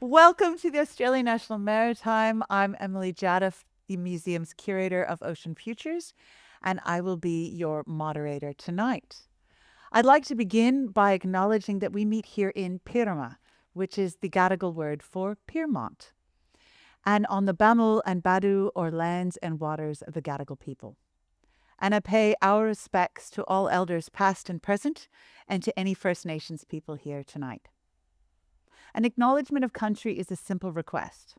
Welcome to the Australian National Maritime. I'm Emily Jateff, the museum's curator of ocean futures, and I will be your moderator tonight. I'd like to begin by acknowledging that we meet here in Pirma, which is the Gadigal word for Pyrmont, and on the Bamul and Badu, or lands and waters of the Gadigal people. And I pay our respects to all elders past and present, and to any First Nations people here tonight. An acknowledgement of country is a simple request.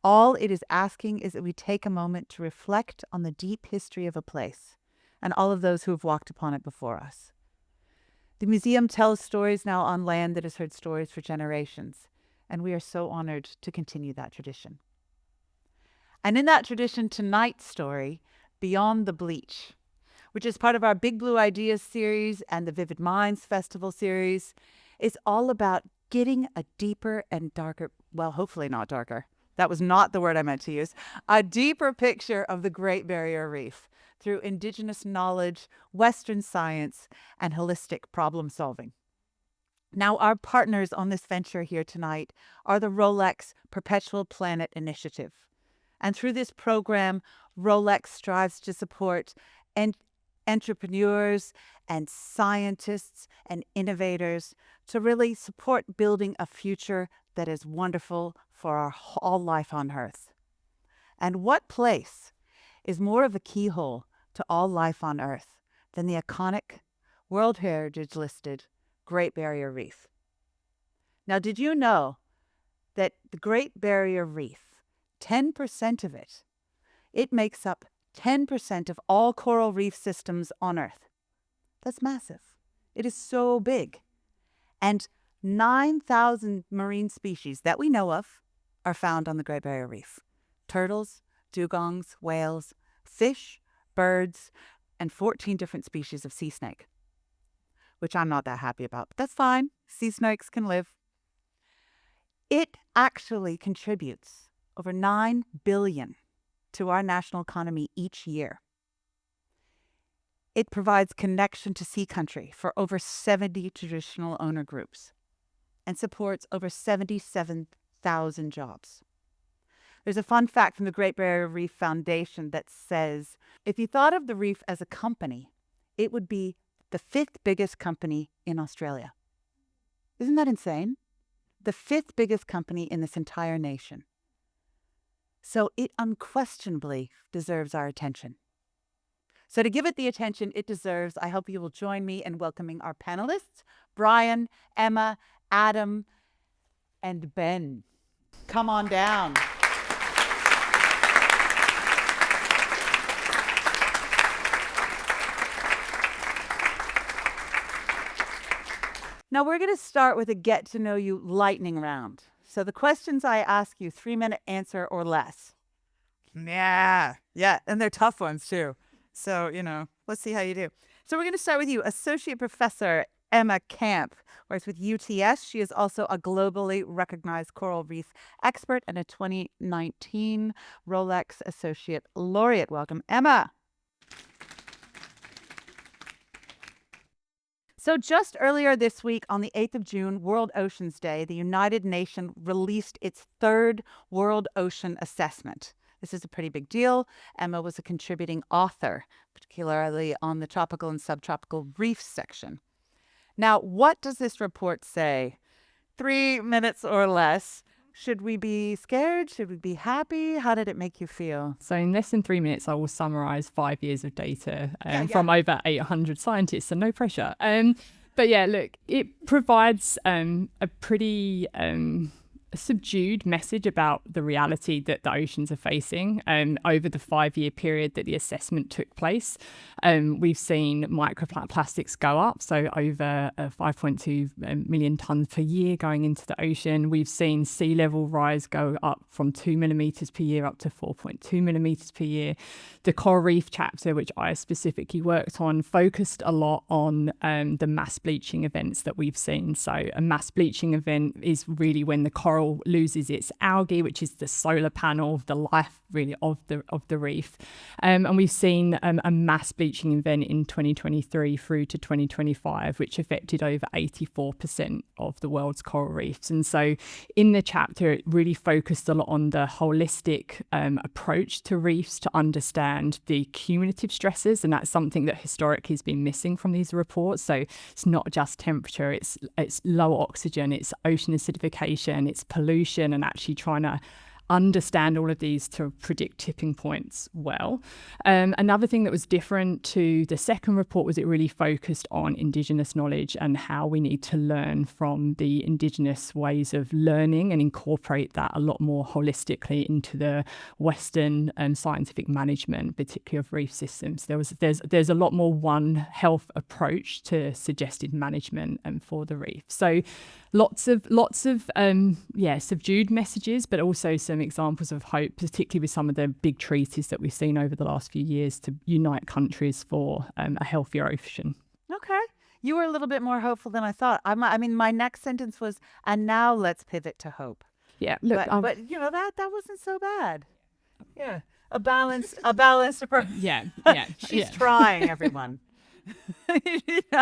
All it is asking is that we take a moment to reflect on the deep history of a place and all of those who have walked upon it before us. The museum tells stories now on land that has heard stories for generations, and we are so honored to continue that tradition. And in that tradition, tonight's story, Beyond the Bleach, which is part of our Big Blue Ideas series and the Vivid Minds Festival series, is all about getting a deeper and darker, well, hopefully not darker, that was not the word I meant to use, a deeper picture of the Great Barrier Reef through Indigenous knowledge, Western science, and holistic problem solving. Now, our partners on this venture here tonight are the Rolex Perpetual Planet Initiative. And through this program, Rolex strives to support entrepreneurs and scientists and innovators to really support building a future that is wonderful for all life on Earth. And what place is more of a keyhole to all life on Earth than the iconic, World Heritage listed Great Barrier Reef? Now, did you know that the Great Barrier Reef, 10% of it makes up 10% of all coral reef systems on Earth? That's massive. It is so big. And 9,000 marine species that we know of are found on the Great Barrier Reef. Turtles, dugongs, whales, fish, birds, and 14 different species of sea snake, which I'm not that happy about, but that's fine. Sea snakes can live. It actually contributes over 9 billion to our national economy each year. It provides connection to sea country for over 70 traditional owner groups and supports over 77,000 jobs. There's a fun fact from the Great Barrier Reef Foundation that says, if you thought of the reef as a company, it would be the 5th biggest company in Australia. Isn't that insane? The 5th biggest company in this entire nation. So it unquestionably deserves our attention. So to give it the attention it deserves, I hope you will join me in welcoming our panelists, Brian, Emma, Adam, and Ben. Come on down. Now we're going to start with a get to know you lightning round. So the questions I ask you, 3-minute answer or less. Yeah, and they're tough ones too. So, let's see how you do. So we're going to start with you. Associate Professor Emma Camp works with UTS. She is also a globally recognized coral reef expert and a 2019 Rolex Associate Laureate. Welcome, Emma. So just earlier this week, on the 8th of June, World Oceans Day, the United Nations released its 3rd World Ocean Assessment. This is a pretty big deal. Emma was a contributing author, particularly on the tropical and subtropical reefs section. Now, what does this report say? 3 minutes or less. Should we be scared? Should we be happy? How did it make you feel? So in less than 3 minutes, I will summarize 5 years of data from over 800 scientists, so no pressure. But yeah, look, it provides a pretty subdued message about the reality that the oceans are facing over the 5-year period that the assessment took place. We've seen microplastics go up, so over 5.2 million tonnes per year going into the ocean. We've seen sea level rise go up from 2 millimetres per year up to 4.2 millimetres per year. The coral reef chapter, which I specifically worked on, focused a lot on the mass bleaching events that we've seen. So a mass bleaching event is really when the coral loses its algae, which is the solar panel, the life really of the reef. And we've seen a mass bleaching event in 2023 through to 2025, which affected over 84% of the world's coral reefs. And so in the chapter, it really focused a lot on the holistic approach to reefs to understand the cumulative stresses. And that's something that historically has been missing from these reports. So it's not just temperature, it's lower oxygen, it's ocean acidification, it's pollution, and actually trying to understand all of these to predict tipping points well. Another thing that was different to the second report was it really focused on Indigenous knowledge and how we need to learn from the Indigenous ways of learning and incorporate that a lot more holistically into the Western scientific management, particularly of reef systems. There's a lot more One Health approach to suggested management for the reef. So lots of subdued messages, but also some examples of hope, particularly with some of the big treaties that we've seen over the last few years to unite countries for a healthier ocean. Okay. You were a little bit more hopeful than I thought. I mean, my next sentence was, and now let's pivot to hope. Yeah. Look, but you know, that wasn't so bad. Yeah. A balanced approach. Yeah. She's trying, everyone. That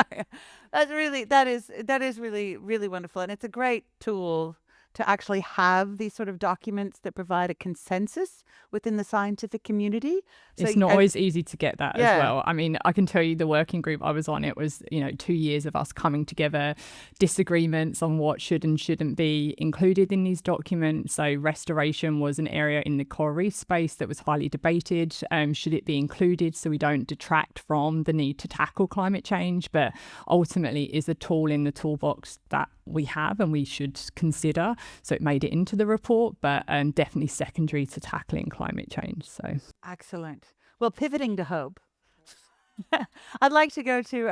is really, really wonderful. And it's a great tool to actually have these sort of documents that provide a consensus within the scientific community. So it's not always easy to get that as well. I mean, I can tell you the working group I was on, it was, 2 years of us coming together, disagreements on what should and shouldn't be included in these documents. So restoration was an area in the coral reef space that was highly debated. Should it be included so we don't detract from the need to tackle climate change? But ultimately is a tool in the toolbox that we have and we should consider. So it made it into the report, but definitely secondary to tackling climate change. So excellent. Well, pivoting to hope, I'd like to go to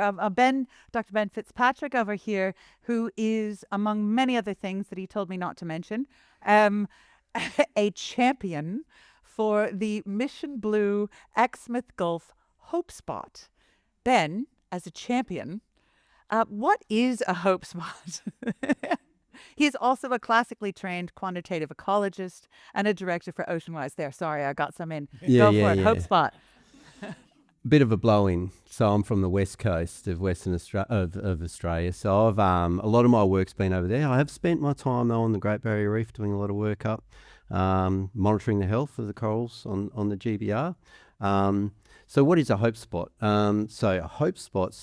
Dr. Ben Fitzpatrick over here, who is, among many other things that he told me not to mention, a champion for the Mission Blue Exmouth Gulf Hope Spot. Ben, as a champion, what is a hope spot? He is also a classically trained quantitative ecologist and a director for Oceanwise. There, sorry, I got some in. Go for it. Hope spot. Bit of a blow-in. So I'm from the west coast of Western Australia. So I've a lot of my work's been over there. I have spent my time though on the Great Barrier Reef doing a lot of work up, monitoring the health of the corals on the GBR. So what is a hope spot? So a hope spot,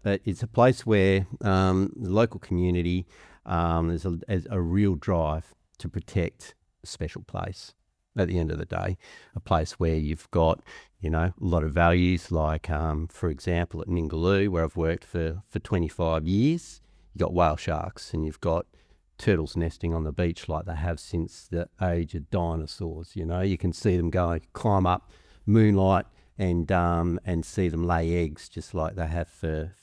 it's a place where the local community there's a real drive to protect a special place. At the end of the day, a place where you've got, a lot of values, like, for example, at Ningaloo, where I've worked for 25 years, you've got whale sharks and you've got turtles nesting on the beach like they have since the age of dinosaurs. You can see them climb up moonlight and see them lay eggs just like they have for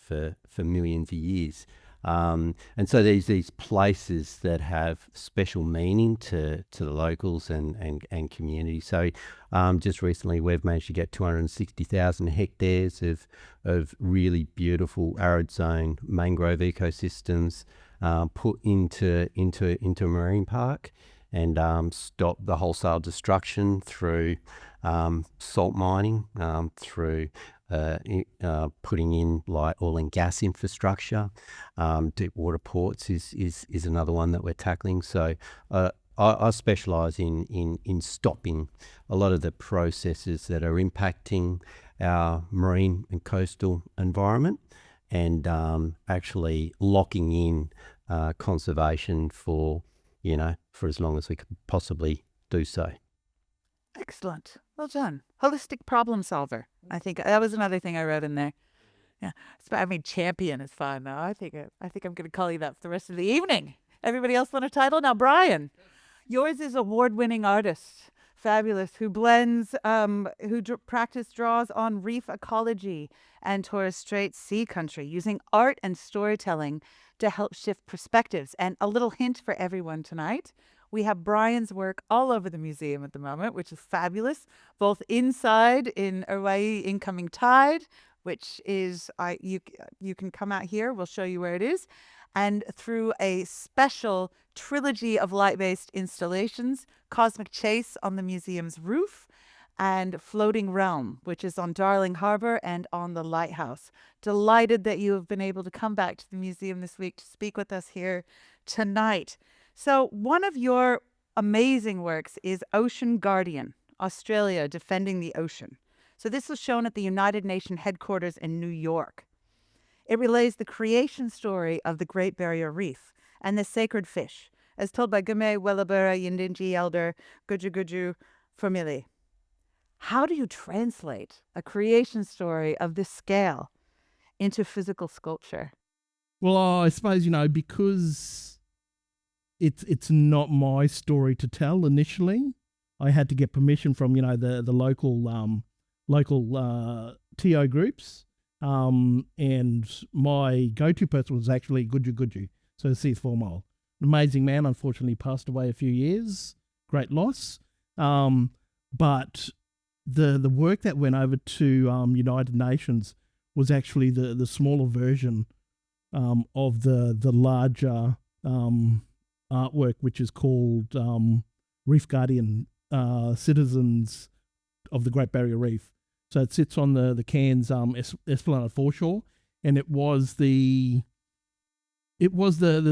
millions of years. And so there's these places that have special meaning to the locals and community. So just recently we've managed to get 260,000 hectares of really beautiful arid zone mangrove ecosystems put into a marine park and stop the wholesale destruction through salt mining, through putting in like oil and gas infrastructure. Deep water ports is another one that we're tackling. So I specialise in stopping a lot of the processes that are impacting our marine and coastal environment and actually locking in conservation for as long as we could possibly do so. Excellent. Well done. Holistic problem solver. I think that was another thing I wrote in there. Yeah. Champion is fine though. I think I'm going to call you that for the rest of the evening. Everybody else want a title? Now, Brian, yours is award-winning artist. Fabulous. Who blends, practice draws on reef ecology and Torres Strait sea country using art and storytelling to help shift perspectives. And a little hint for everyone tonight. We have Brian's work all over the museum at the moment, which is fabulous, both inside in Hawaii Incoming Tide, which is, you can come out here, we'll show you where it is, and through a special trilogy of light-based installations, Cosmic Chase on the museum's roof, and Floating Realm, which is on Darling Harbour and on the Lighthouse. Delighted that you have been able to come back to the museum this week to speak with us here tonight. So one of your amazing works is Ocean Guardian, Australia Defending the Ocean. So this was shown at the United Nations headquarters in New York. It relays the creation story of the Great Barrier Reef and the sacred fish, as told by Gume Wellabura Yindinji elder Guju Formili. How do you translate a creation story of this scale into physical sculpture? Well, I suppose, because it's not my story to tell initially, I had to get permission from, the local TO groups. And my go-to person was actually Guju, so Seth Formal. An amazing man, unfortunately passed away a few years. Great loss. But the work that went over to United Nations was actually the smaller version of the larger artwork, which is called Reef Guardian, Citizens of the Great Barrier Reef. So it sits on the Cairns Esplanade foreshore, and it was the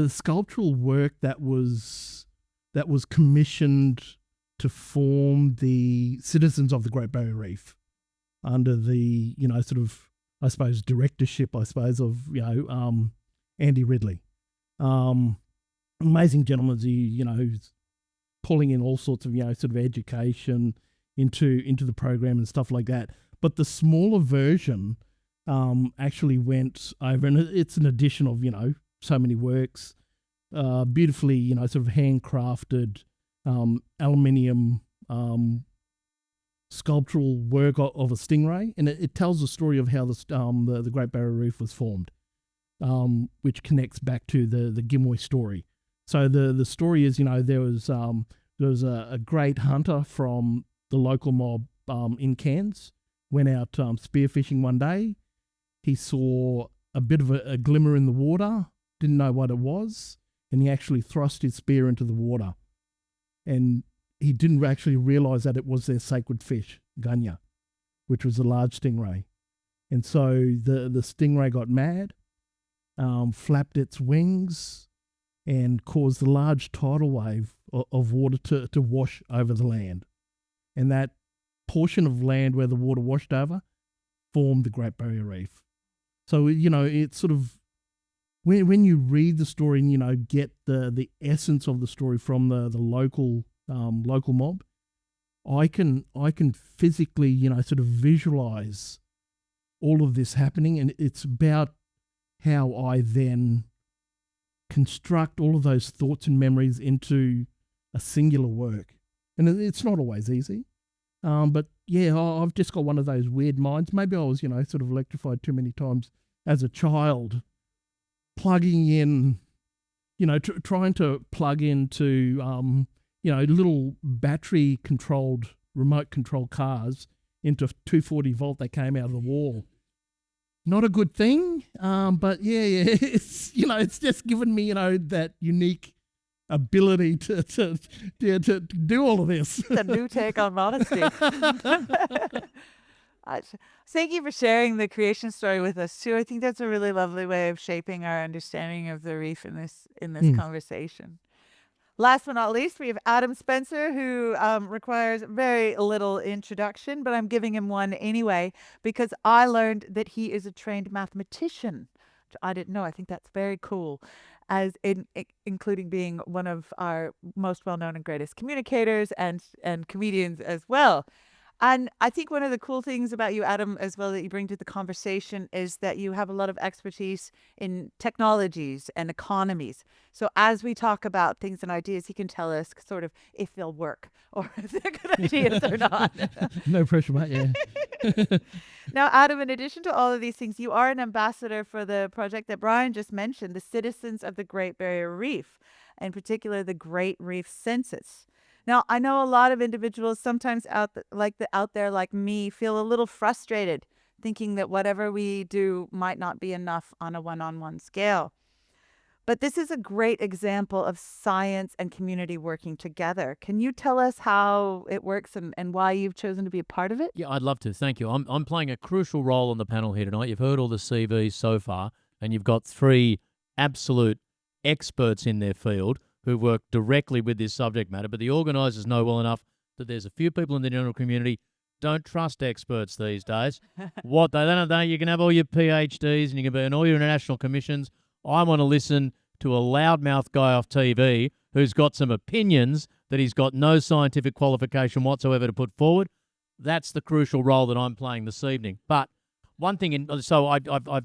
sculptural work that was commissioned to form the Citizens of the Great Barrier Reef under the I suppose directorship of Andy Ridley. Amazing gentleman, who's pulling in all sorts of education into the program and stuff like that. But the smaller version actually went over, and it's an addition of so many works, beautifully handcrafted aluminium sculptural work of a stingray, and it tells the story of how the Great Barrier Reef was formed, which connects back to the Gimoy story. So the story is there was a great hunter from the local mob in Cairns, went out spearfishing one day. He saw a bit of a glimmer in the water, didn't know what it was, and he actually thrust his spear into the water. And he didn't actually realise that it was their sacred fish, gunya, which was a large stingray. And so the stingray got mad, flapped its wings, and caused a large tidal wave of water to wash over the land. And that portion of land where the water washed over formed the Great Barrier Reef. So, it's sort of, when you read the story and, get the essence of the story from the local mob, I can physically, visualize all of this happening. And it's about how I then construct all of those thoughts and memories into a singular work. And it's not always easy. But yeah, I've just got one of those weird minds. Maybe I was, electrified too many times as a child, plugging in, trying to plug into, little battery controlled, remote controlled cars into 240 volt that came out of the wall. Not a good thing. But yeah, it's, it's just given me, that unique ability to do all of this. The new take on modesty. Thank you for sharing the creation story with us too. I think that's a really lovely way of shaping our understanding of the reef in this conversation. Last but not least, we have Adam Spencer, who requires very little introduction, but I'm giving him one anyway because I learned that he is a trained mathematician. Which I didn't know. I think that's very cool, including being one of our most well-known and greatest communicators and comedians as well. And I think one of the cool things about you, Adam, as well, that you bring to the conversation is that you have a lot of expertise in technologies and economies. So as we talk about things and ideas, he can tell us sort of if they'll work or if they're good ideas or not. No pressure, mate, yeah. Now, Adam, in addition to all of these things, you are an ambassador for the project that Brian just mentioned, the Citizens of the Great Barrier Reef, in particular, the Great Reef Census. Now, I know a lot of individuals sometimes out there like me feel a little frustrated, thinking that whatever we do might not be enough on a one-on-one scale. But this is a great example of science and community working together. Can you tell us how it works and why you've chosen to be a part of it? Yeah, I'd love to. Thank you. I'm playing a crucial role on the panel here tonight. You've heard all the CVs so far, and you've got three absolute experts in their field who work directly with this subject matter. But the organisers know well enough that there's a few people in the general community don't trust experts these days. What they don't know, you can have all your PhDs and you can be in all your international commissions. I want to listen to a loudmouth guy off TV who's got some opinions that he's got no scientific qualification whatsoever to put forward. That's the crucial role that I'm playing this evening. But one thing,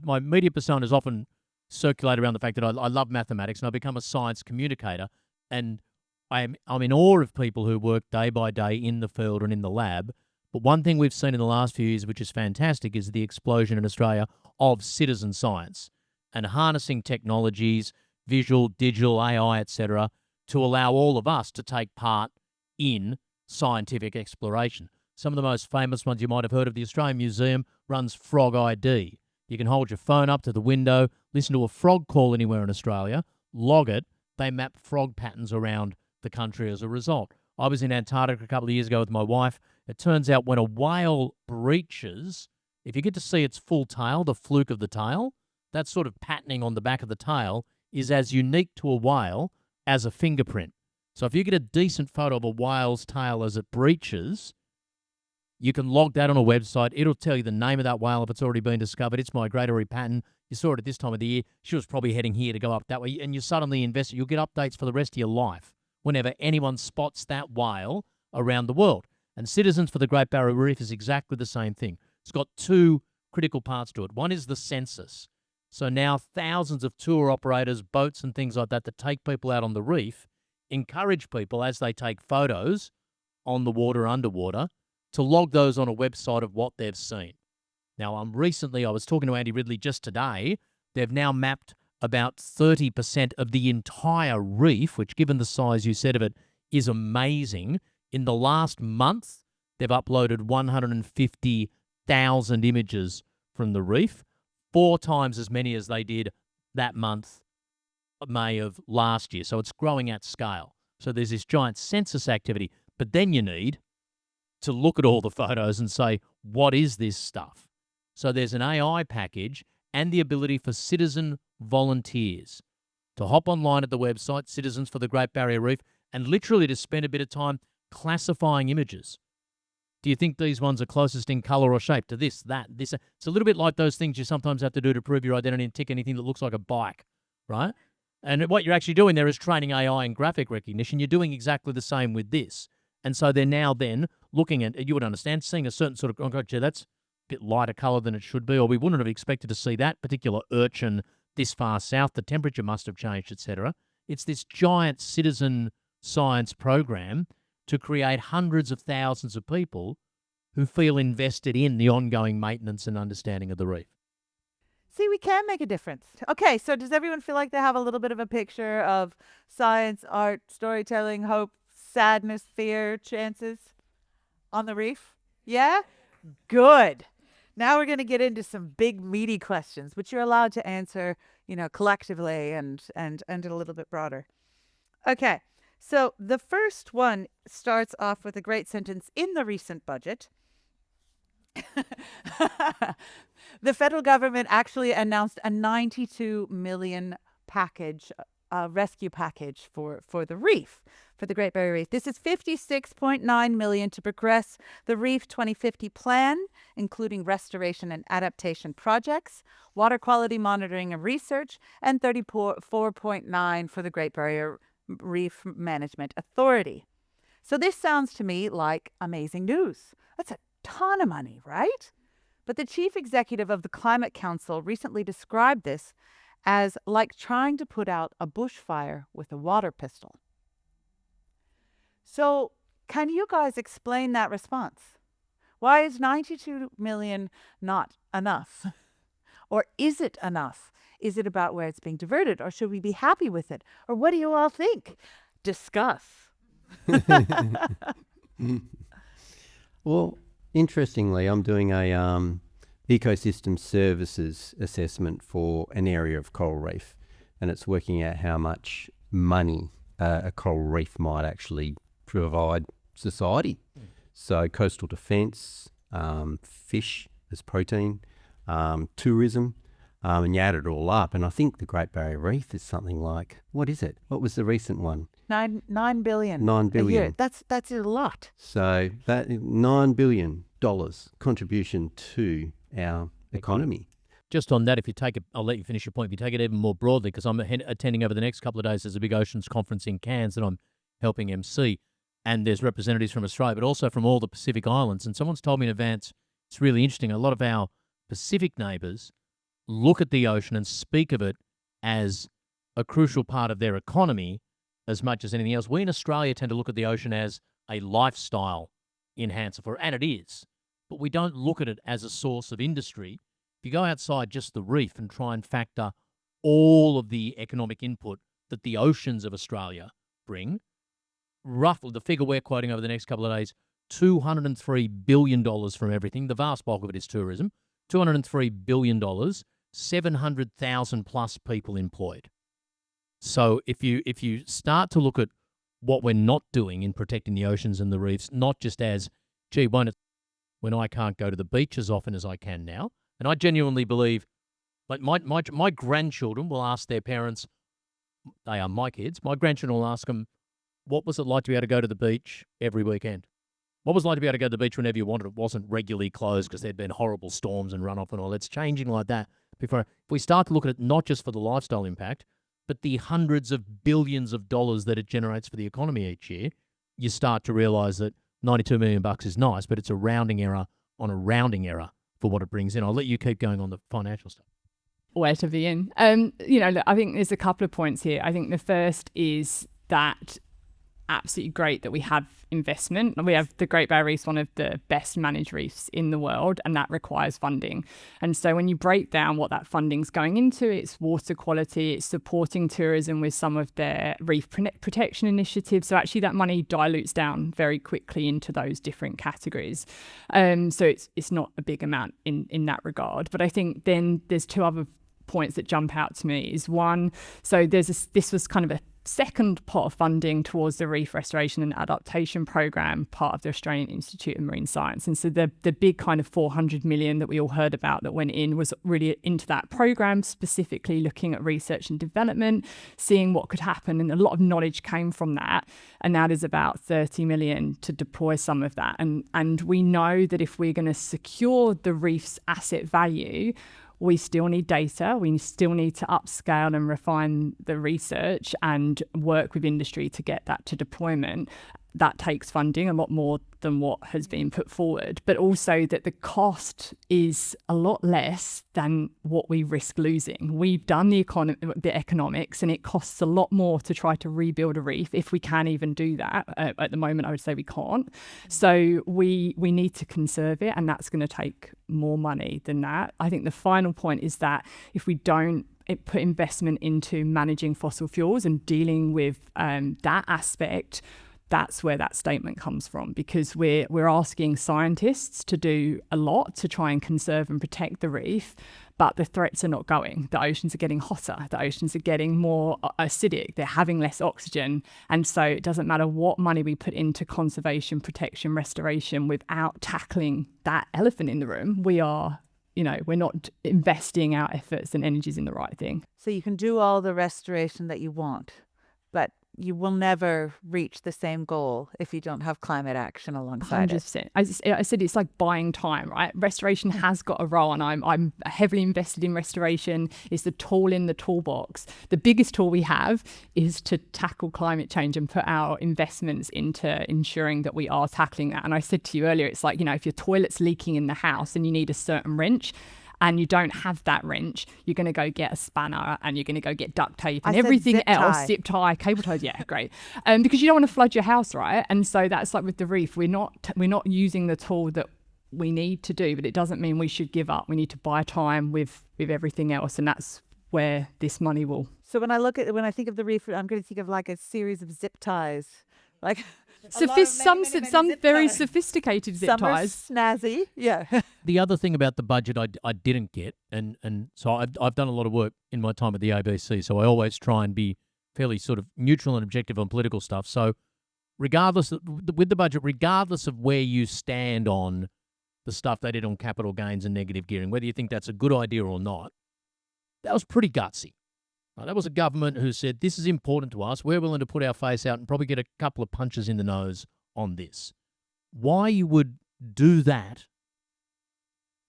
my media persona is often circulated around the fact that I love mathematics and I've become a science communicator, and I'm in awe of people who work day by day in the field and in the lab. But one thing we've seen in the last few years, which is fantastic, is the explosion in Australia of citizen science and harnessing technologies, visual, digital, AI, etc., to allow all of us to take part in scientific exploration. Some of the most famous ones you might have heard of, the Australian Museum runs Frog ID. You can hold your phone up to the window, listen to a frog call anywhere in Australia, log it. They map frog patterns around the country as a result. I was in Antarctica a couple of years ago with my wife. It turns out when a whale breaches, if you get to see its full tail, the fluke of the tail, that sort of patterning on the back of the tail is as unique to a whale as a fingerprint. So if you get a decent photo of a whale's tail as it breaches, you can log that on a website. It'll tell you the name of that whale if it's already been discovered, its migratory pattern. You saw it at this time of the year. She was probably heading here to go up that way. And you suddenly invest it. You'll get updates for the rest of your life whenever anyone spots that whale around the world. And Citizens for the Great Barrier Reef is exactly the same thing. It's got two critical parts to it. One is the census. So now thousands of tour operators, boats and things like that take people out on the reef, encourage people as they take photos on the water, underwater, to log those on a website of what they've seen. Now, I was talking to Andy Ridley just today. They've now mapped about 30% of the entire reef, which, given the size you said of it, is amazing. In the last month, they've uploaded 150,000 images from the reef, 4 times as many as they did that month, May of last year. So it's growing at scale. So there's this giant census activity. But then you need to look at all the photos and say, what is this stuff? So there's an AI package and the ability for citizen volunteers to hop online at the website, Citizens for the Great Barrier Reef, and literally to spend a bit of time classifying images. Do you think these ones are closest in colour or shape to this, that, this? It's a little bit like those things you sometimes have to do to prove your identity and tick anything that looks like a bike, right? And what you're actually doing there is training AI and graphic recognition. You're doing exactly the same with this. And so they're now then looking at, you would understand, seeing a certain sort of, oh, gotcha, that's a bit lighter colour than it should be, or we wouldn't have expected to see that particular urchin this far south. The temperature must have changed, etc. It's this giant citizen science program to create hundreds of thousands of people who feel invested in the ongoing maintenance and understanding of the reef. See, we can make a difference. Okay, so does everyone feel like they have a little bit of a picture of science, art, storytelling, hope, sadness, fear, chances on the reef? Yeah? Good. Now we're going to get into some big, meaty questions, which you're allowed to answer, collectively and a little bit broader. Okay, so the first one starts off with a great sentence in the recent budget. The federal government actually announced a $92 million package, rescue package for the reef, for the Great Barrier Reef. This is $56.9 million to progress the Reef 2050 plan, including restoration and adaptation projects, water quality monitoring and research, and $34.9 for the Great Barrier Reef Management Authority. So this sounds to me like amazing news. That's a ton of money, right? But the chief executive of the Climate Council recently described this as like trying to put out a bushfire with a water pistol. So can you guys explain that response? Why is 92 million not enough? Or is it enough? Is it about where it's being diverted? Or should we be happy with it? Or what do you all think? Discuss. Well, interestingly, I'm doing a ecosystem services assessment for an area of coral reef. and it's working out how much money a coral reef might actually provide society. So coastal defence, fish as protein, tourism, and you add it all up. And I think the Great Barrier Reef is something like, what is it? What was the recent one? 9 billion. 9 billion. A year. That's a lot. So that $9 billion contribution to our economy. Just on that, if you take it, I'll let you finish your point. If you take it even more broadly, because I'm attending over the next couple of days, there's a big oceans conference in Cairns that I'm helping MC, and there's representatives from Australia, but also from all the Pacific Islands. And someone's told me in advance, it's really interesting, a lot of our Pacific neighbours look at the ocean and speak of it as a crucial part of their economy as much as anything else. We in Australia tend to look at the ocean as a lifestyle enhancer for it, and it is, but we don't look at it as a source of industry. If you go outside just the reef and try and factor all of the economic input that the oceans of Australia bring, roughly the figure we're quoting over the next couple of days, $203 billion from everything. The vast bulk of it is tourism. $203 billion, 700,000 plus people employed. So if you start to look at what we're not doing in protecting the oceans and the reefs, not just as, gee, won't it, when I can't go to the beach as often as I can now, and I genuinely believe, like my grandchildren will ask their parents, they are my kids, my grandchildren will ask them, what was it like to be able to go to the beach every weekend? What was it like to be able to go to the beach whenever you wanted? It wasn't regularly closed because there'd been horrible storms and runoff and all. It's changing like that. If we start to look at it not just for the lifestyle impact, but the hundreds of billions of dollars that it generates for the economy each year, you start to realise that $92 million is nice, but it's a rounding error on a rounding error for what it brings in. I'll let you keep going on the financial stuff. Where to begin? Look, I think there's a couple of points here. I think the first is that absolutely great that we have investment. We have the Great Barrier Reef, one of the best managed reefs in the world, and that requires funding. And so when you break down what that funding's going into, it's water quality, it's supporting tourism with some of their reef protection initiatives. So actually that money dilutes down very quickly into those different categories. So it's not a big amount in that regard. But I think then there's two other points that jump out to me. Is one, so this was kind of a second pot of funding towards the Reef Restoration and Adaptation Programme, part of the Australian Institute of Marine Science. And so the big kind of 400 million that we all heard about that went in was really into that programme, specifically looking at research and development, seeing what could happen. And a lot of knowledge came from that. And that is about 30 million to deploy some of that. And we know that if we're going to secure the reef's asset value, we still need data, we still need to upscale and refine the research and work with industry to get that to deployment. That takes funding, a lot more than what has been put forward, but also that the cost is a lot less than what we risk losing. We've done the economics, and it costs a lot more to try to rebuild a reef, if we can even do that. At the moment, I would say we can't. So we need to conserve it, and that's going to take more money than that. I think the final point is that if we don't put investment into managing fossil fuels and dealing with that aspect, that's where that statement comes from, because we're asking scientists to do a lot to try and conserve and protect the reef, but the threats are not going. The oceans are getting hotter, the oceans are getting more acidic, they're having less oxygen, and so it doesn't matter what money we put into conservation, protection, restoration, without tackling that elephant in the room, we're not investing our efforts and energies in the right thing. So you can do all the restoration that you want, but you will never reach the same goal if you don't have climate action alongside 100%. it. I said it's like buying time, right? Restoration has got a role, and I'm heavily invested in restoration. It's the tool in the toolbox. The biggest tool we have is to tackle climate change and put our investments into ensuring that we are tackling that. And I said to you earlier, it's like, if your toilet's leaking in the house and you need a certain wrench, and you don't have that wrench, you're going to go get a spanner and you're going to go get duct tape and everything else, zip tie, cable ties, yeah, great. Because you don't want to flood your house, right? And so that's like with the reef, we're not using the tool that we need to do, but it doesn't mean we should give up. We need to buy time with everything else, and that's where this money will. So when I think of the reef, I'm going to think of like a series of zip ties, like some very sophisticated zip ties. Some are snazzy, yeah. the other thing about the budget I didn't get, and so I've done a lot of work in my time at the ABC, so I always try and be fairly sort of neutral and objective on political stuff. So regardless with the budget, regardless of where you stand on the stuff they did on capital gains and negative gearing, whether you think that's a good idea or not, that was pretty gutsy. That was a government who said, this is important to us. We're willing to put our face out and probably get a couple of punches in the nose on this. Why you would do that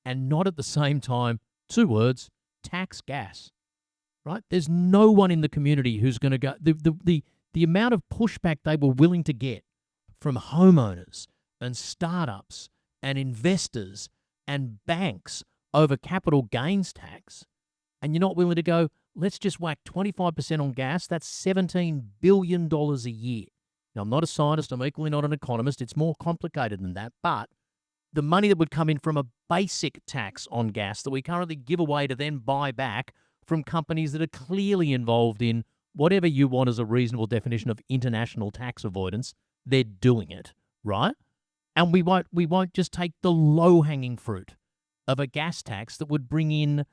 and not at the same time, 2 words, tax gas, right? There's no one in the community who's going to go, the amount of pushback they were willing to get from homeowners and startups and investors and banks over capital gains tax, and you're not willing to go, let's just whack 25% on gas. That's $17 billion a year. Now, I'm not a scientist. I'm equally not an economist. It's more complicated than that. But the money that would come in from a basic tax on gas that we currently give away to then buy back from companies that are clearly involved in whatever you want as a reasonable definition of international tax avoidance, they're doing it, right? And we won't just take the low-hanging fruit of a gas tax that would bring in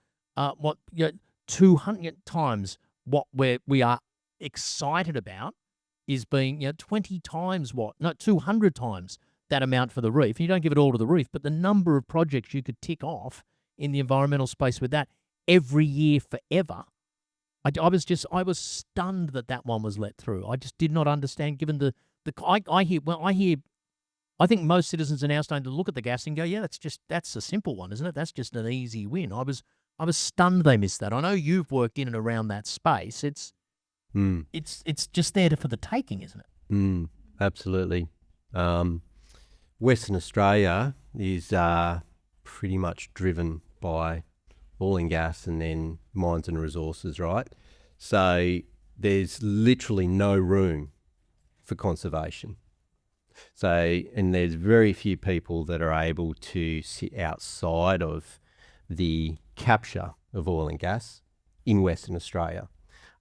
200 times what we are excited about is being 20 times 200 times that amount for the reef. And you don't give it all to the reef, but the number of projects you could tick off in the environmental space with that every year forever. I was stunned that one was let through. I just did not understand. Given I think most citizens are now starting to look at the gas and go, yeah, that's a simple one, isn't it? That's just an easy win. I was stunned they missed that. I know you've worked in and around that space. It's just there for the taking, isn't it? Absolutely. Western Australia is pretty much driven by oil and gas and then mines and resources, right? So there's literally no room for conservation. So, and there's very few people that are able to sit outside of the capture of oil and gas in Western Australia.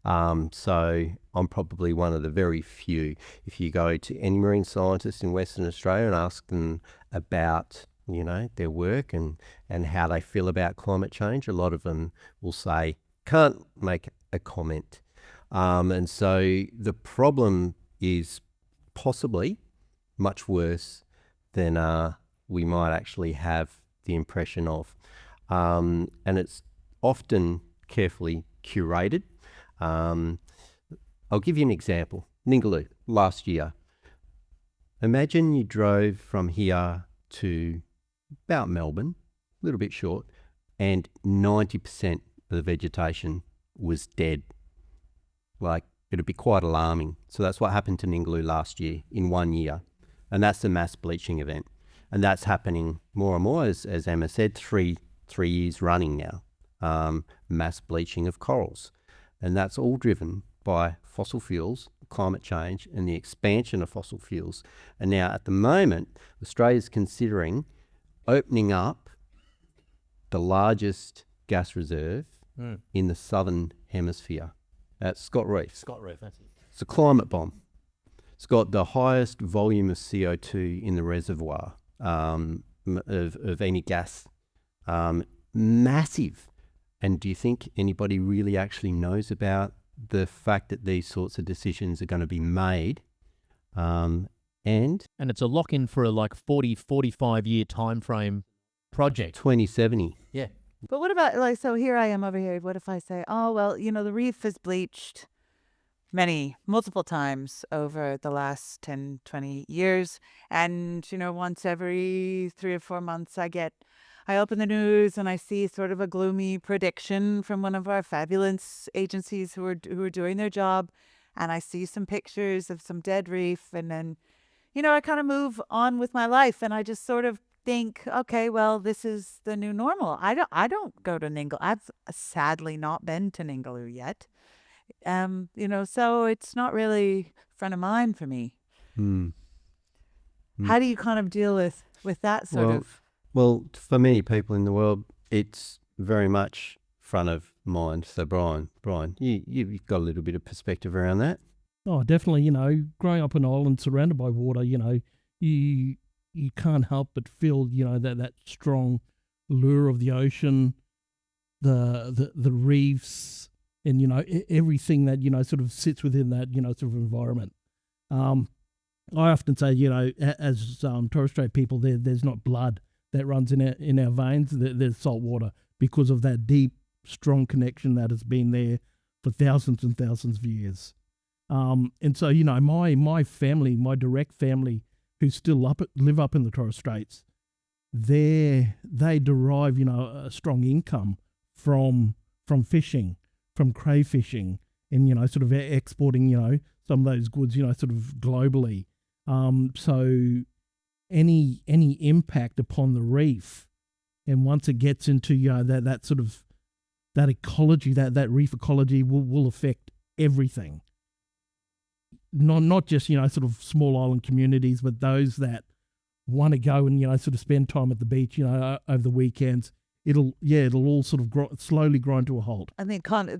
So I'm probably one of the very few. If you go to any marine scientist in Western Australia and ask them about, their work and how they feel about climate change, a lot of them will say, can't make a comment. And so the problem is possibly much worse than we might actually have the impression of. And it's often carefully curated. I'll give you an example. Ningaloo, last year. Imagine you drove from here to about Melbourne, a little bit short, and 90% of the vegetation was dead. Like, it'd be quite alarming. So that's what happened to Ningaloo last year in 1 year. And that's the mass bleaching event. And that's happening more and more, as Emma said, three years running now, mass bleaching of corals. And that's all driven by fossil fuels, climate change, and the expansion of fossil fuels. And now, at the moment, Australia's considering opening up the largest gas reserve in the southern hemisphere at Scott Reef. Scott Reef, that's it. It's a climate bomb. It's got the highest volume of CO2 in the reservoir of any gas. Massive. And do you think anybody really actually knows about the fact that these sorts of decisions are going to be made? And it's a lock-in for a 45 year time frame project. 2070. Yeah. But what about, so here I am over here. What if I say, oh, well, the reef is bleached multiple times over the last 10, 20 years. And, once every 3 or 4 months, I open the news and I see sort of a gloomy prediction from one of our fabulous agencies who are doing their job. And I see some pictures of some dead reef. And then, I kind of move on with my life. And I just sort of think, okay, well, this is the new normal. I don't go to Ningaloo. I've sadly not been to Ningaloo yet. So it's not really front of mind for me. How do you kind of deal with that sort of? Well, for many people in the world, it's very much front of mind. So Brian, you've got a little bit of perspective around that. Oh, definitely. Growing up on an island surrounded by water, you can't help but feel, that strong lure of the ocean, the reefs, and everything that sort of sits within that sort of environment. I often say, as Torres Strait people, there's not blood that runs in our veins. There's salt water because of that deep, strong connection that has been there for thousands and thousands of years. And so, my family, my direct family, who still live up in the Torres Straits, they derive, a strong income from fishing, from crayfishing, and sort of exporting, some of those goods, sort of globally. So any impact upon the reef, and once it gets into that sort of that ecology, that reef ecology will affect everything. Not just sort of small island communities, but those that want to go and sort of spend time at the beach over the weekends. It'll all sort of slowly grind to a halt. And the economic,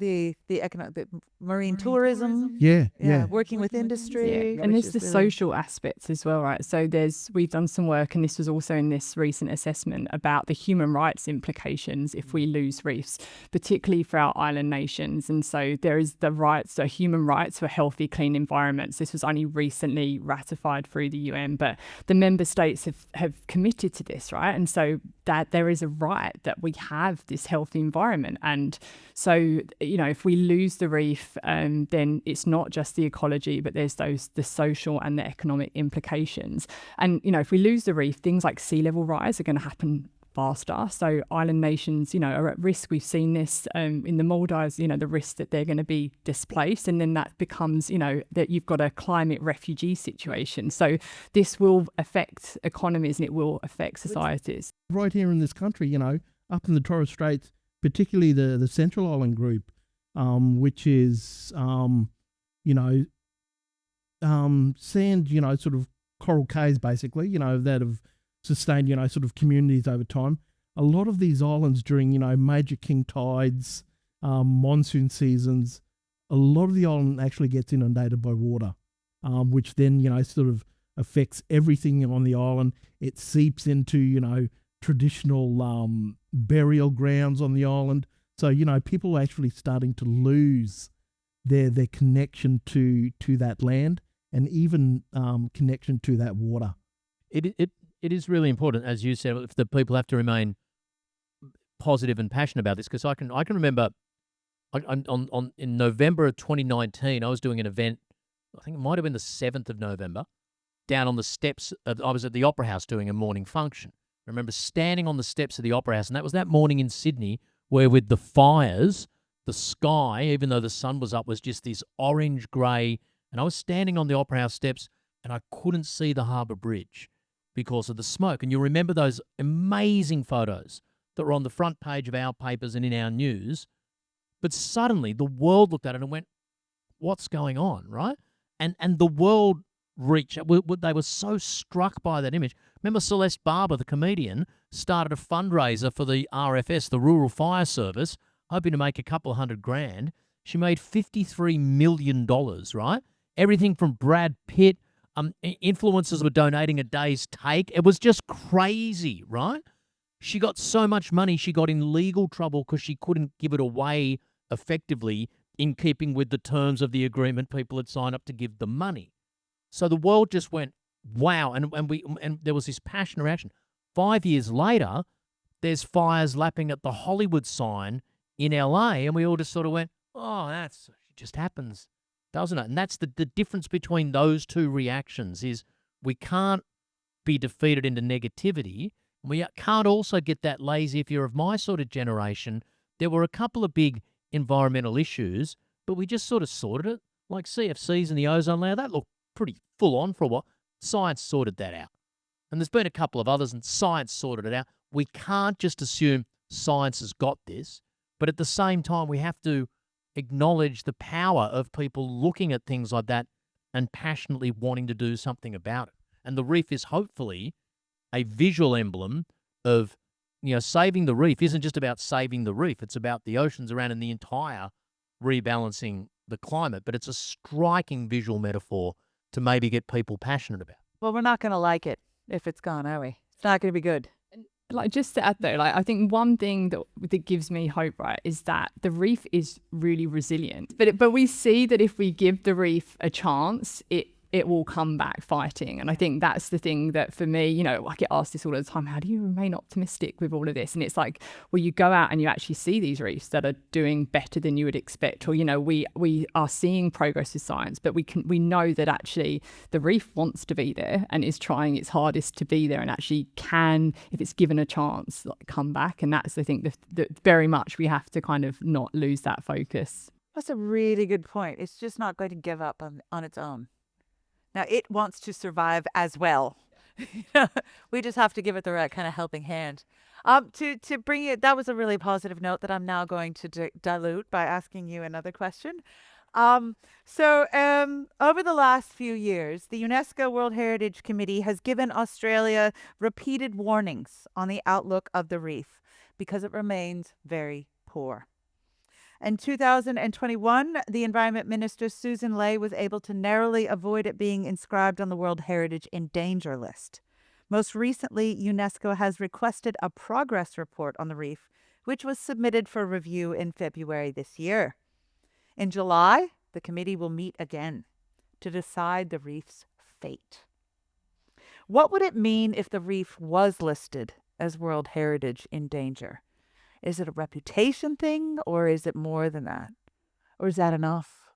the marine tourism. Yeah. Working with industry. And which there's is the really- social aspects as well, right? So we've done some work, and this was also in this recent assessment, about the human rights implications if we lose reefs, particularly for our island nations. And so there is the human rights for healthy, clean environments. This was only recently ratified through the UN, but the member states have committed to this, right? And so that there is a right that we have this healthy environment. And so, if we lose the reef, then it's not just the ecology, but there's the social and the economic implications. And, if we lose the reef, things like sea level rise are going to happen faster. So island nations, are at risk. We've seen this in the Maldives, the risk that they're going to be displaced. And then that becomes, that you've got a climate refugee situation. So this will affect economies and it will affect societies. Right here in this country, up in the Torres Straits, particularly the Central Island group, which is, sand, sort of coral cays, basically, that have sustained, sort of communities over time. A lot of these islands during, major king tides, monsoon seasons, a lot of the island actually gets inundated by water, which then, sort of affects everything on the island. It seeps into, traditional burial grounds on the island. So, people are actually starting to lose their connection to that land, and even connection to that water. It is really important, as you said, if the people have to remain positive and passionate about this, because I can remember in November of 2019, I was doing an event, I think it might have been the 7th of November, down on the steps. I was at the Opera House doing a morning function. I remember standing on the steps of the Opera House, and that was that morning in Sydney, where with the fires, the sky, even though the sun was up, was just this orange-grey, and I was standing on the Opera House steps, and I couldn't see the Harbour Bridge because of the smoke. And you remember those amazing photos that were on the front page of our papers and in our news, but suddenly the world looked at it and went, what's going on, right? And the world reached, they were so struck by that image. Remember Celeste Barber, the comedian, started a fundraiser for the RFS, the Rural Fire Service, hoping to make a couple of $100,000. She made $53 million, right? Everything from Brad Pitt, influencers were donating a day's take. It was just crazy, right? She got so much money, she got in legal trouble because she couldn't give it away effectively in keeping with the terms of the agreement people had signed up to give the money. So the world just went, wow, and there was this passionate reaction. 5 years later, there's fires lapping at the Hollywood sign in LA, and we all just sort of went, oh, it just happens, doesn't it? And that's the difference between those two reactions is we can't be defeated into negativity. We can't also get that lazy. If you're of my sort of generation, there were a couple of big environmental issues, but we just sort of sorted it, like CFCs and the ozone layer. That looked pretty full on for a while. Science sorted that out. And there's been a couple of others, and science sorted it out. We can't just assume science has got this, but at the same time, we have to acknowledge the power of people looking at things like that and passionately wanting to do something about it. And the reef is hopefully a visual emblem of, saving the reef isn't just about saving the reef. It's about the oceans around and the entire rebalancing the climate. But it's a striking visual metaphor to maybe get people passionate about. Well, we're not going to like it if it's gone, are we? It's not going to be good. Like, just to add though, like, I think one thing that gives me hope, right, is that the reef is really resilient. But we see that if we give the reef a chance, it will come back fighting. And I think that's the thing that, for me, you know, I get asked this all the time, how do you remain optimistic with all of this? And it's like, well, you go out and you actually see these reefs that are doing better than you would expect. Or, you know, we are seeing progress with science, but we know that actually the reef wants to be there and is trying its hardest to be there, and actually can, if it's given a chance, like, come back. And that's, I think, that very much we have to kind of not lose that focus. That's a really good point. It's just not going to give up on its own. Now, it wants to survive as well. We just have to give it the right kind of helping hand. To bring it, that was a really positive note that I'm now going to dilute by asking you another question. Over the last few years, the UNESCO World Heritage Committee has given Australia repeated warnings on the outlook of the reef because it remains very poor. In 2021, the Environment Minister, Susan Ley, was able to narrowly avoid it being inscribed on the World Heritage in Danger list. Most recently, UNESCO has requested a progress report on the reef, which was submitted for review in February this year. In July, the committee will meet again to decide the reef's fate. What would it mean if the reef was listed as World Heritage in Danger? Is it a reputation thing, or is it more than that? Or is that enough?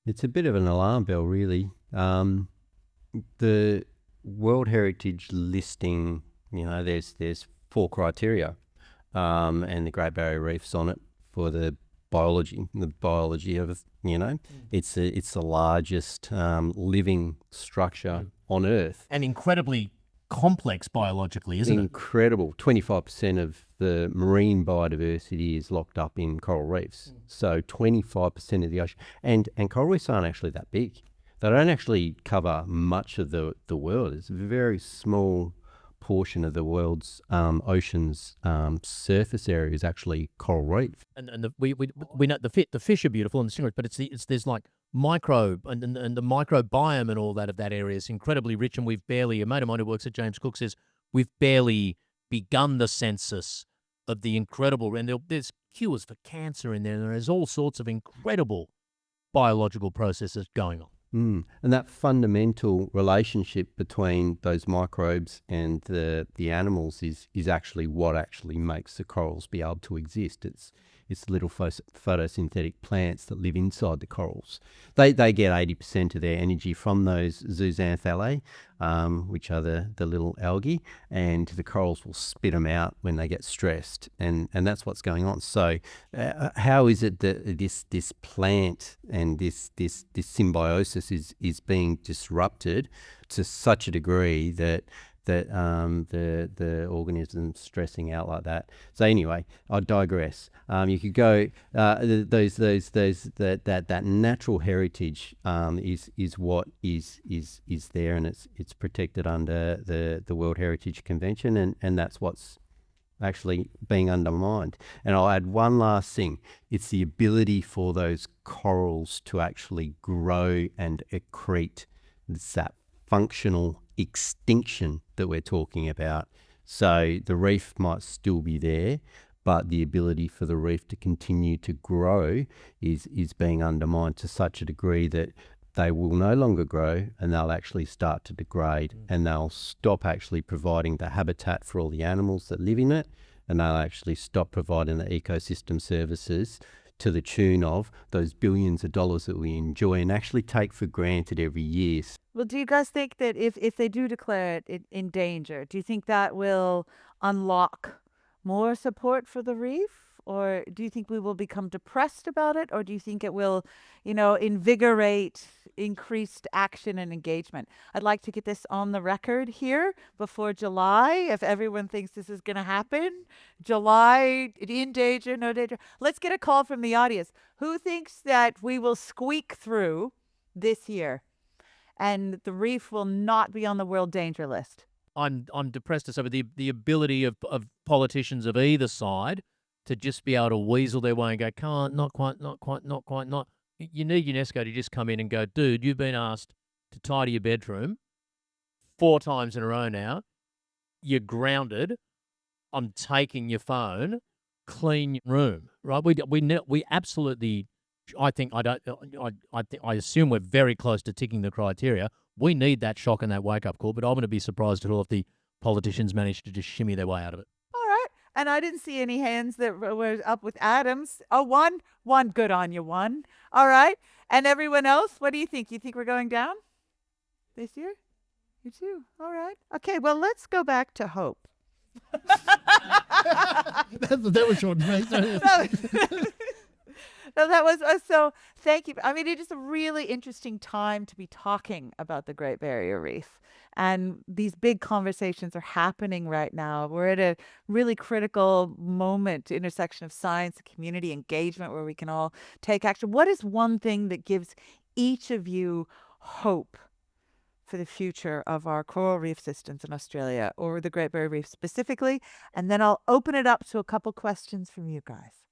It's a bit of an alarm bell, really. The World Heritage listing, you know, there's 4 criteria, and the Great Barrier Reef's on it for the biology of, you know, it's the largest living structure on Earth. And incredibly complex biologically, isn't it? Incredible. 25% of the marine biodiversity is locked up in coral reefs. So 25% of the ocean. And coral reefs aren't actually that big. They don't actually cover much of the world. It's a very small portion of the world's ocean's surface area is actually coral reef. And we know the fish are beautiful and the but there's like microbe and the microbiome and all that of that area is incredibly rich, and we've barely, a mate of mine who works at James Cook says, we've barely begun the census of the incredible, and there's cures for cancer in there, and there's all sorts of incredible biological processes going on. And that fundamental relationship between those microbes and the animals is actually what actually makes the corals be able to exist. It's little photosynthetic plants that live inside the corals. They get 80% of their energy from those zooxanthellae, which are the little algae, and the corals will spit them out when they get stressed, and that's what's going on. So how is it that this plant and this symbiosis is being disrupted to such a degree that the organism's stressing out like that? So anyway, I digress. You could go that natural heritage is what is there, and it's protected under the World Heritage Convention, and that's what's actually being undermined. And I'll add one last thing. It's the ability for those corals to actually grow and accrete. It's that functional extinction that we're talking about. So the reef might still be there, but the ability for the reef to continue to grow is being undermined to such a degree that they will no longer grow, and they'll actually start to degrade, and they'll stop actually providing the habitat for all the animals that live in it, and they'll actually stop providing the ecosystem services to the tune of those billions of dollars that we enjoy and actually take for granted every year. Well, do you guys think that if they do declare it in danger, do you think that will unlock more support for the reef? Or do you think we will become depressed about it? Or do you think it will, invigorate increased action and engagement? I'd like to get this on the record here before July, if everyone thinks this is going to happen. July, in danger, no danger. Let's get a call from the audience. Who thinks that we will squeak through this year and the reef will not be on the world danger list? I'm depressed over the ability of politicians of either side to just be able to weasel their way and go, can't, not quite, not quite, not quite, not. You need UNESCO to just come in and go, dude, you've been asked to tidy your bedroom 4 times in a row now. you're grounded. I'm taking your phone, clean your room, right? We absolutely. I assume we're very close to ticking the criteria. We need that shock and that wake up call, but I'm going to be surprised at all if the politicians manage to just shimmy their way out of it. All right. And I didn't see any hands that were up with Adams. Oh, one. Good on you, one. All right. And everyone else, what do you think? You think we're going down this year? You too. All right. Okay. Well, let's go back to hope. That was short. No, that was so. Thank you. I mean, it is a really interesting time to be talking about the Great Barrier Reef, and these big conversations are happening right now. We're at a really critical moment, intersection of science and community engagement, where we can all take action. What is one thing that gives each of you hope for the future of our coral reef systems in Australia, or the Great Barrier Reef specifically? And then I'll open it up to a couple questions from you guys.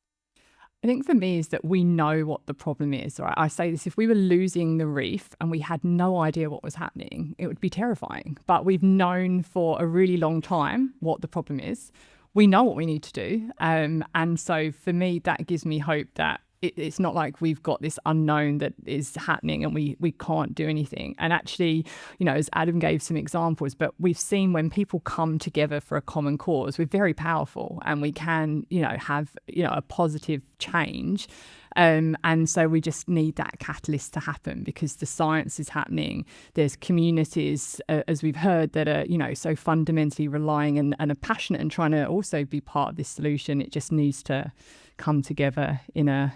I think for me is that we know what the problem is, right? I say this, if we were losing the reef and we had no idea what was happening, it would be terrifying. But we've known for a really long time what the problem is. We know what we need to do. And so for me, that gives me hope that it's not like we've got this unknown that is happening and we can't do anything. And actually, as Adam gave some examples, but we've seen when people come together for a common cause, we're very powerful and we can, have, a positive change. And so we just need that catalyst to happen because the science is happening. There's communities, as we've heard, that are, so fundamentally relying and are passionate and trying to also be part of this solution. It just needs to come together in a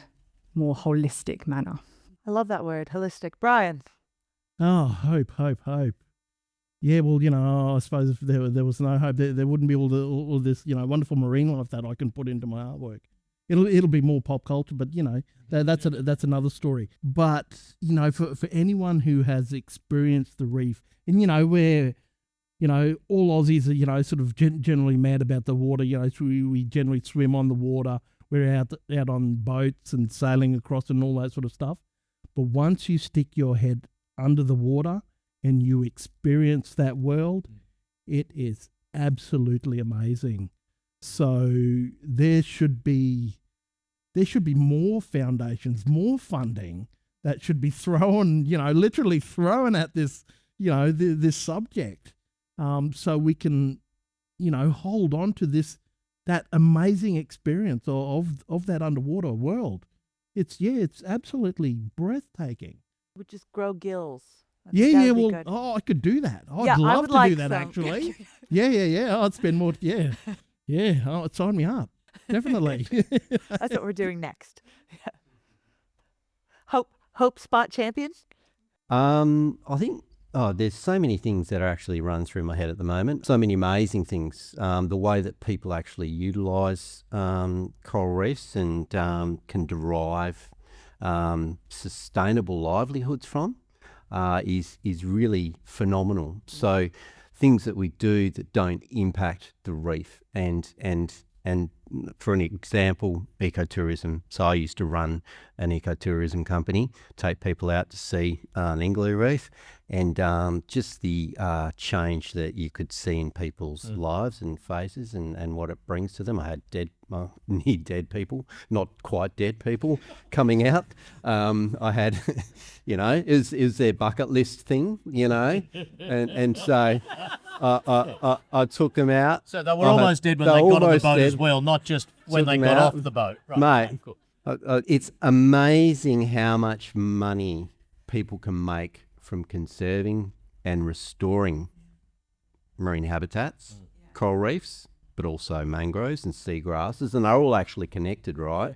more holistic manner. I love that word, holistic. Brian. Oh, hope. Yeah, well, I suppose if there was no hope, there wouldn't be all this, wonderful marine life that I can put into my artwork. It'll be more pop culture, but that's another story. But for anyone who has experienced the reef, and where all Aussies are sort of generally mad about the water. We generally swim on the water. We're out on boats and sailing across and all that sort of stuff. But once you stick your head under the water and you experience that world, it is absolutely amazing. So there should be more foundations, more funding that should be thrown, literally thrown at this, this subject, so we can, hold on to that amazing experience of that underwater world. It's absolutely breathtaking. Would just grow gills. Well, good. I could do that. I'd Yeah, love I would to like do that some. actually. Yeah. I'd spend more. Yeah. Oh, sign me up. Definitely. That's what we're doing next. Hope spot champions. I think there's so many things that are actually run through my head at the moment. So many amazing things. The way that people actually utilise coral reefs and can derive sustainable livelihoods from is really phenomenal. So things that we do that don't impact the reef and for an example, ecotourism. So I used to run an ecotourism company, take people out to see an Ingloo reef, and just the change that you could see in people's lives and faces and what it brings to them. I had near dead people, not quite dead people coming out. I had, is their bucket list thing, and so I took them out. So they were almost dead when they got on the boat as well, not just when they got off the boat. Right. Mate, cool. It's amazing how much money people can make from conserving and restoring marine habitats, coral reefs, but also mangroves and seagrasses, and they're all actually connected, right?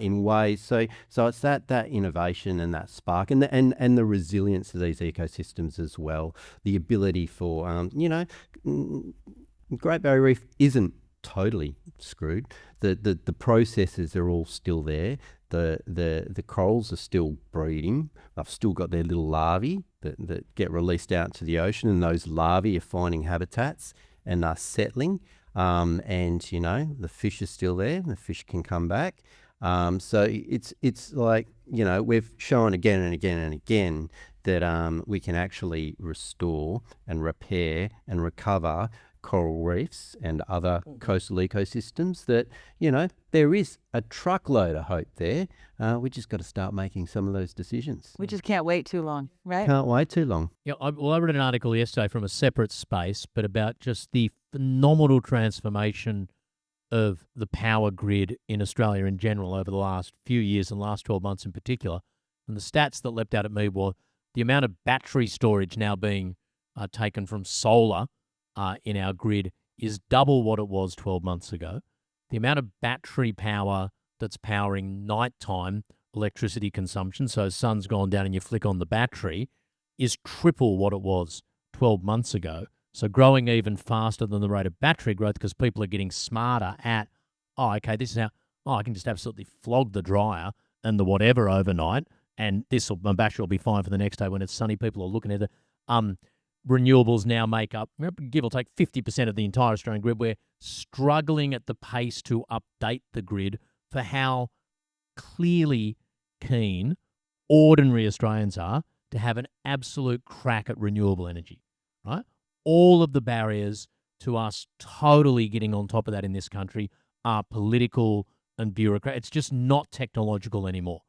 In ways. So it's that innovation and that spark and the resilience of these ecosystems as well. The ability for Great Barrier Reef isn't totally screwed. The processes are all still there. The corals are still breeding. They've still got their little larvae that get released out to the ocean, and those larvae are finding habitats and are settling. And the fish are still there. The fish can come back. So it's like, we've shown again and again and again that we can actually restore and repair and recover coral reefs and other coastal ecosystems, that, you know, there is a truckload of hope there. We just got to start making some of those decisions. We just can't wait too long, right? Can't wait too long. Yeah, I read an article yesterday from a separate space, but about just the phenomenal transformation of the power grid in Australia in general over the last few years and last 12 months in particular. And the stats that leapt out at me were the amount of battery storage now being taken from solar in our grid is double what it was 12 months ago. The amount of battery power that's powering nighttime electricity consumption, so sun's gone down and you flick on the battery, is triple what it was 12 months ago. So growing even faster than the rate of battery growth, because people are getting smarter at, this is how, I can just absolutely flog the dryer and the whatever overnight, and my battery will be fine for the next day when it's sunny. People are looking at it. Renewables now make up, give or take, 50% of the entire Australian grid. We're struggling at the pace to update the grid for how clearly keen ordinary Australians are to have an absolute crack at renewable energy, right? All of the barriers to us totally getting on top of that in this country are political and bureaucratic. It's just not technological anymore.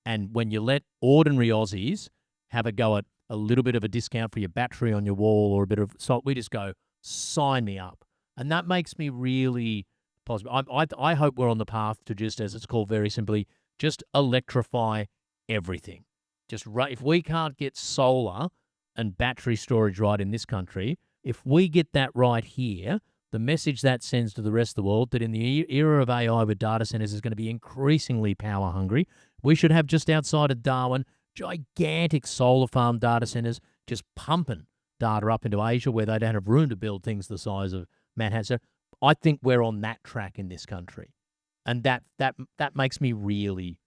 And when you let ordinary Aussies have a go at a little bit of a discount for your battery on your wall or a bit of salt, we just go, sign me up. And that makes me really positive. I hope we're on the path to just, as it's called very simply, just electrify everything. If we can't get solar and battery storage right in this country, if we get that right here, the message that sends to the rest of the world that in the era of AI with data centers is going to be increasingly power hungry, we should have just outside of Darwin gigantic solar farm data centers just pumping data up into Asia where they don't have room to build things the size of Manhattan. So I think we're on that track in this country. And that makes me really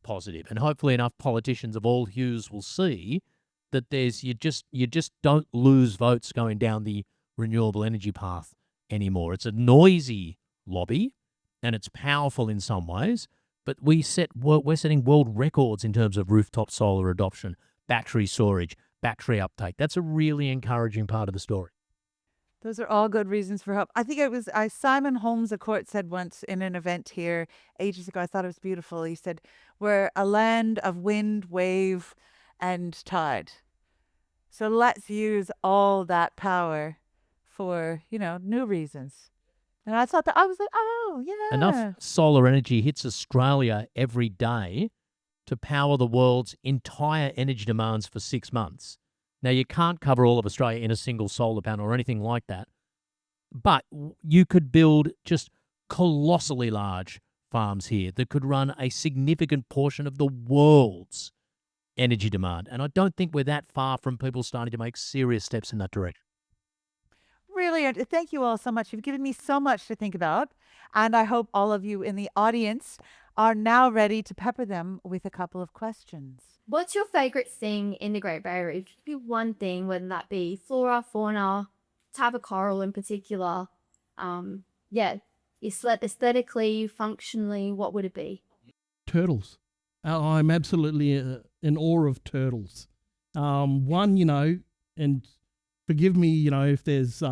positive. And hopefully enough politicians of all hues will see that you just don't lose votes going down the renewable energy path anymore. It's a noisy lobby and it's powerful in some ways, but we're setting world records in terms of rooftop solar adoption, battery storage, battery uptake. That's a really encouraging part of the story. Those are all good reasons for hope. I think it was Simon Holmes, a court, said once in an event here ages ago, I thought it was beautiful. He said, we're a land of wind, wave, and tide. So let's use all that power for, new reasons. And I thought that, I was like, oh, yeah. Enough solar energy hits Australia every day to power the world's entire energy demands for 6 months. Now, you can't cover all of Australia in a single solar panel or anything like that, but you could build just colossally large farms here that could run a significant portion of the world's energy demand. And I don't think we're that far from people starting to make serious steps in that direction. Really, thank you all so much. You've given me so much to think about. And I hope all of you in the audience are now ready to pepper them with a couple of questions. What's your favourite thing in the Great Barrier Reef? Be one thing, whether that be flora, fauna, type of coral in particular. Aesthetically, functionally, what would it be? Turtles. I'm absolutely in awe of turtles. One, and forgive me, if there's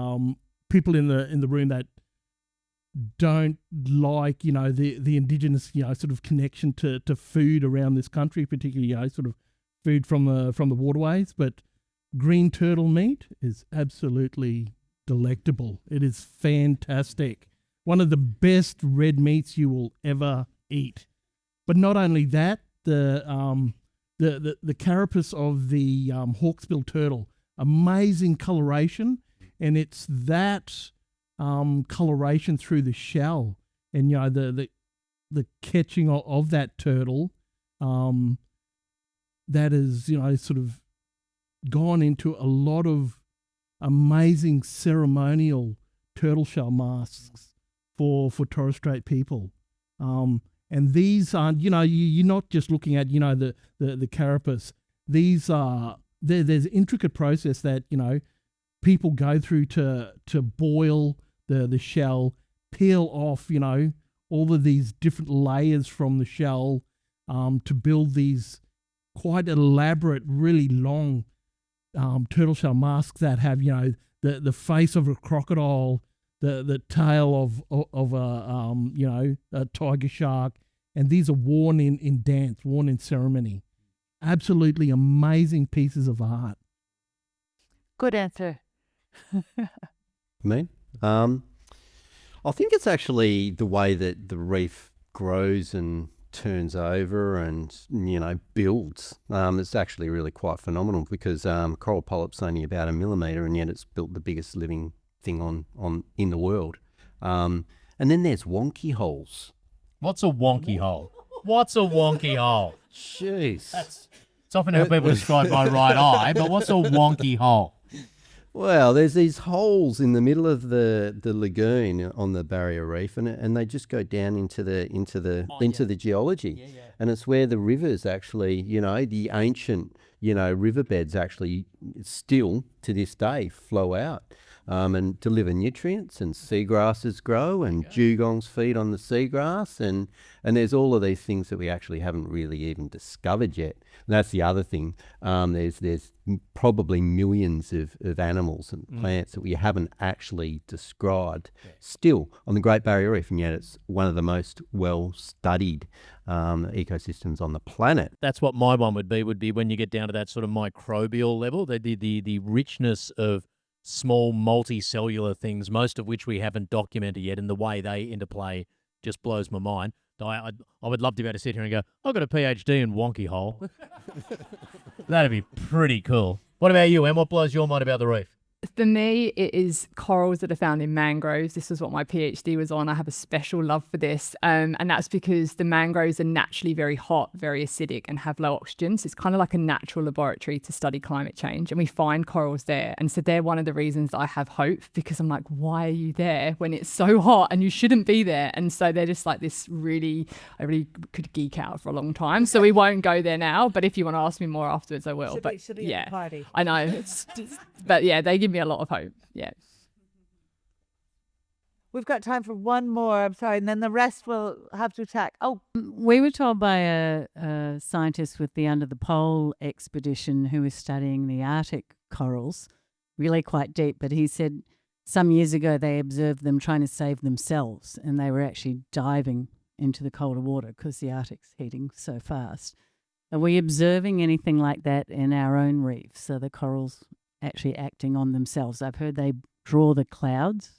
people in the room that don't like, the indigenous, sort of connection to food around this country, particularly, sort of food from the waterways. But green turtle meat is absolutely delectable. It is fantastic. One of the best red meats you will ever eat. But not only that, the carapace of the hawksbill turtle, amazing coloration, and it's that coloration through the shell, and the catching of that turtle, that is sort of gone into a lot of amazing ceremonial turtle shell masks for Torres Strait people. And these aren't, you're not just looking at, the carapace. These are, there's an intricate process that, people go through to boil the shell, peel off, all of these different layers from the shell, to build these quite elaborate, really long turtle shell masks that have, the face of a crocodile the tail of a tiger shark, and these are worn in dance, worn in ceremony. Absolutely amazing pieces of art. Good answer. Me? I think it's actually the way that the reef grows and turns over and, builds. It's actually really quite phenomenal because coral polyp's only about 1 millimetre and yet it's built the biggest living thing on in the world. And then there's wonky holes. What's a wonky hole? What's a wonky hole? Jeez. It's often how people describe my right eye, but what's a wonky hole? Well, there's these holes in the middle of the lagoon on the barrier reef, and they just go down into the geology, and it's where the rivers actually, the ancient, riverbeds actually still to this day flow out. And deliver nutrients, and seagrasses grow, and dugongs feed on the seagrass, and there's all of these things that we actually haven't really even discovered yet. And that's the other thing. There's probably millions of animals and plants that we haven't actually described still on the Great Barrier Reef, and yet it's one of the most well-studied ecosystems on the planet. That's what my one would be when you get down to that sort of microbial level, the richness of small multicellular things, most of which we haven't documented yet, and the way they interplay just blows my mind. I would love to be able to sit here and go, I've got a PhD in wonky hole. That'd be pretty cool. What about you, Em? What blows your mind about the reef? For me, it is corals that are found in mangroves. This is what my PhD was on. I have a special love for this. And that's because the mangroves are naturally very hot, very acidic, and have low oxygen. So it's kind of like a natural laboratory to study climate change. And we find corals there. And so they're one of the reasons I have hope, because I'm like, why are you there when it's so hot and you shouldn't be there? And so they're just like this I really could geek out for a long time. So we won't go there now. But if you want to ask me more afterwards, I will. Should be at the party. I know. But yeah, they give me a lot of hope. Yeah. We've got time for one more. I'm sorry, and then the rest will have to attack. Oh, we were told by a scientist with the Under the Pole expedition who was studying the Arctic corals, really quite deep, but he said some years ago they observed them trying to save themselves, and they were actually diving into the colder water because the Arctic's heating so fast. Are we observing anything like that in our own reefs? Are the corals actually acting on themselves? I've heard they draw the clouds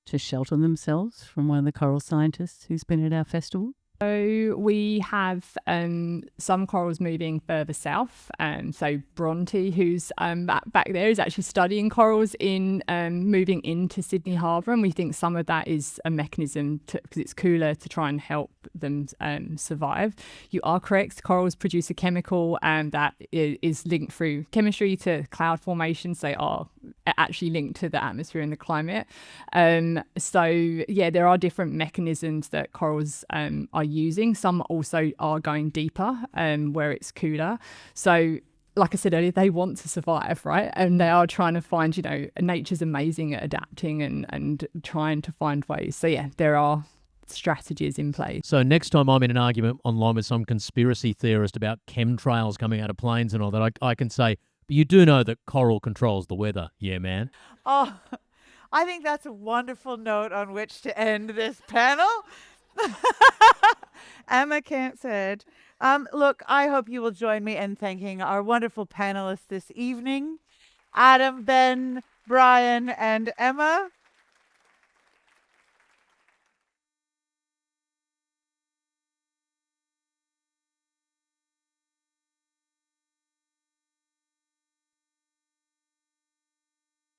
to shelter themselves from one of the coral scientists who's been at our festival. So we have some corals moving further south. So Bronte, who's back there, is actually studying corals in moving into Sydney Harbour, and we think some of that is a mechanism because it's cooler to try and help them survive. You are correct. Corals produce a chemical that is linked through chemistry to cloud formation, so are actually linked to the atmosphere and the climate. So yeah, there are different mechanisms that corals are using. Some also are going deeper where it's cooler. So like I said earlier, they want to survive, right? And they are trying to find, nature's amazing at adapting and trying to find ways. So yeah, there are strategies in place. So next time I'm in an argument online with some conspiracy theorist about chemtrails coming out of planes and all that, I can say, but you do know that coral controls the weather. Yeah, man. Oh, I think that's a wonderful note on which to end this panel. Emma Camp said, look, I hope you will join me in thanking our wonderful panelists this evening, Adam, Ben, Brian, and Emma.